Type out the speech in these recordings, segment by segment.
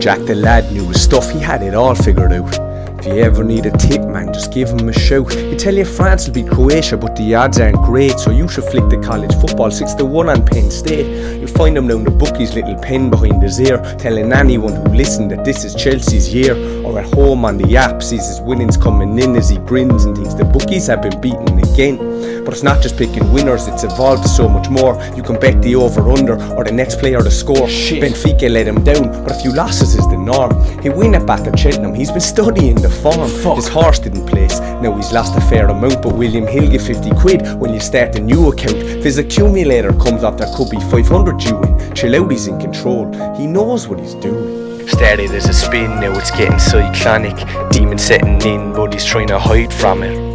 Jack the lad knew his stuff, he had it all figured out. If you ever need a tip, man, just give him a shout. He tell you France will beat Croatia, but the odds aren't great, so you should flick the college football 6-1 on Penn State. You'll find him down the bookie's little pen behind his ear, telling anyone who listened that this is Chelsea's year. Or at home on the app, sees his winnings coming in as he grins and thinks the bookies have been beaten again. But it's not just picking winners, it's evolved to so much more. You can bet the over-under or the next player to score. Benfica let him down, but a few losses is the norm. He win it back at Cheltenham, he's been studying the form. His horse didn't place, now he's lost a fair amount, but William Hill give 50 quid when you start a new account. If his accumulator comes up, there could be 500 due in. Chill out, he's in control, he knows what he's doing. Started as a spin, now it's getting cyclonic. Demon setting in, but he's trying to hide from it.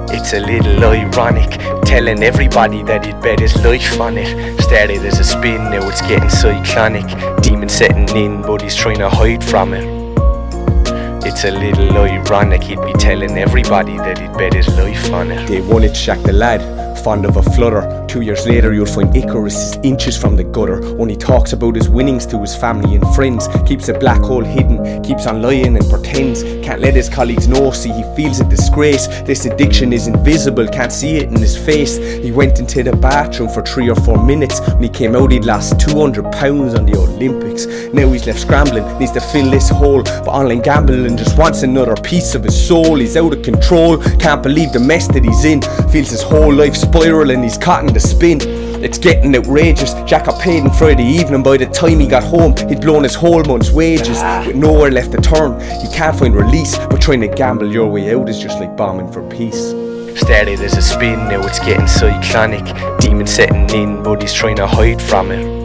It's a little ironic, telling everybody that he'd bet his life on it. Started as a spin, now it's getting cyclonic. Demon setting in, but he's trying to hide from it. It's a little ironic, he'd be telling everybody that he'd bet his life on it. Day one it's Jack the lad, fond of a flutter. 2 years later you'll find Icarus is inches from the gutter. Only talks about his winnings to his family and friends. Keeps a black hole hidden, keeps on lying and pretends. Can't let his colleagues know, see he feels a disgrace. This addiction is invisible, can't see it in his face. He went into the bathroom for 3 or 4 minutes. When he came out he'd lost 200 pounds on the Olympics. Now he's left scrambling, needs to fill this hole. But online gambling just wants another piece of his soul. He's out of control, can't believe the mess that he's in. Feels his whole life spiraling, he's caught in the spin. It's getting outrageous. Jack got paid on Friday evening. By the time he got home he'd blown his whole month's wages. With nowhere left to turn, he can't find release. But trying to gamble your way out is just like bombing for peace. Started as a spin, now it's getting cyclonic. Demon setting in, but he's trying to hide from it.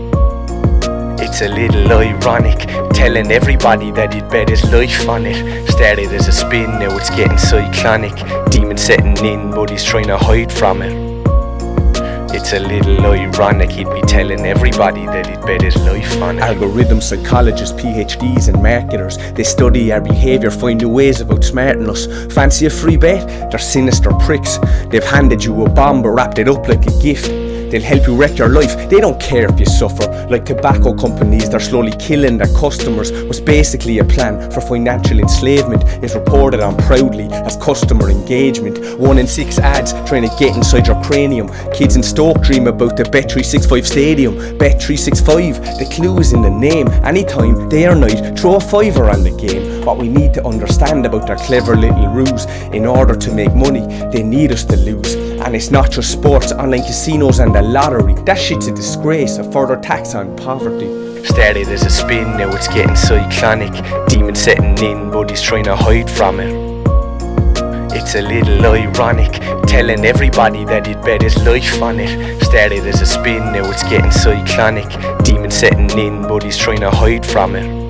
It's a little ironic, telling everybody that he'd bet his life on it. Started as a spin, now it's getting cyclonic. Demon setting in, but he's trying to hide from it. It's a little ironic, he'd be telling everybody that he'd bet his life on it. Algorithm psychologists, PhDs and marketers, they study our behaviour, find new ways of outsmarting us. Fancy a free bet? They're sinister pricks. They've handed you a bomb but wrapped it up like a gift. They'll help you wreck your life, they don't care if you suffer. Like tobacco companies, they're slowly killing their customers. Was basically a plan for financial enslavement. Is reported on proudly as customer engagement. 1 in 6 ads trying to get inside your cranium. Kids in Stoke dream about the Bet365 stadium. Bet365, the clue is in the name. Anytime, day or night, throw a fiver on the game. What we need to understand about their clever little ruse, in order to make money, they need us to lose. And it's not just sports, online casinos and the lottery. That shit's a disgrace, a further tax on poverty. Started as a spin, now it's getting cyclonic. Demon setting in, but he's trying to hide from it. It's a little ironic, telling everybody that he'd bet his life on it. Started as a spin, now it's getting cyclonic. Demon setting in, but he's trying to hide from it.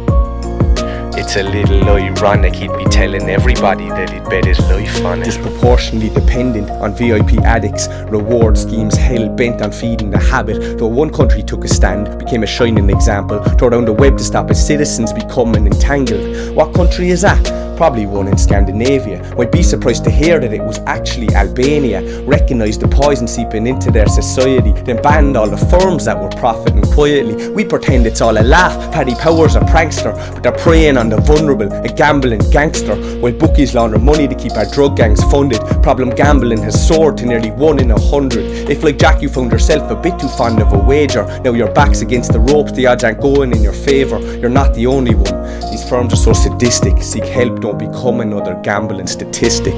It's a little ironic, he'd be telling everybody that he'd bet his life on it. Disproportionately dependent on VIP addicts, reward schemes hell-bent on feeding the habit. Though one country took a stand, became a shining example, tore down the web to stop its citizens becoming entangled. What country is that? Probably one in Scandinavia. Might be surprised to hear that it was actually Albania. Recognised the poison seeping into their society, then banned all the firms that were profiting quietly. We pretend it's all a laugh, Paddy Power's a prankster, but they're preying on the vulnerable, a gambling gangster. While bookies launder money to keep our drug gangs funded, problem gambling has soared to nearly 1 in 100. If like Jack you found yourself a bit too fond of a wager, now your back's against the ropes, the odds aren't going in your favour. You're not the only one. These firms are so sadistic, seek help, don't become another gambling statistic.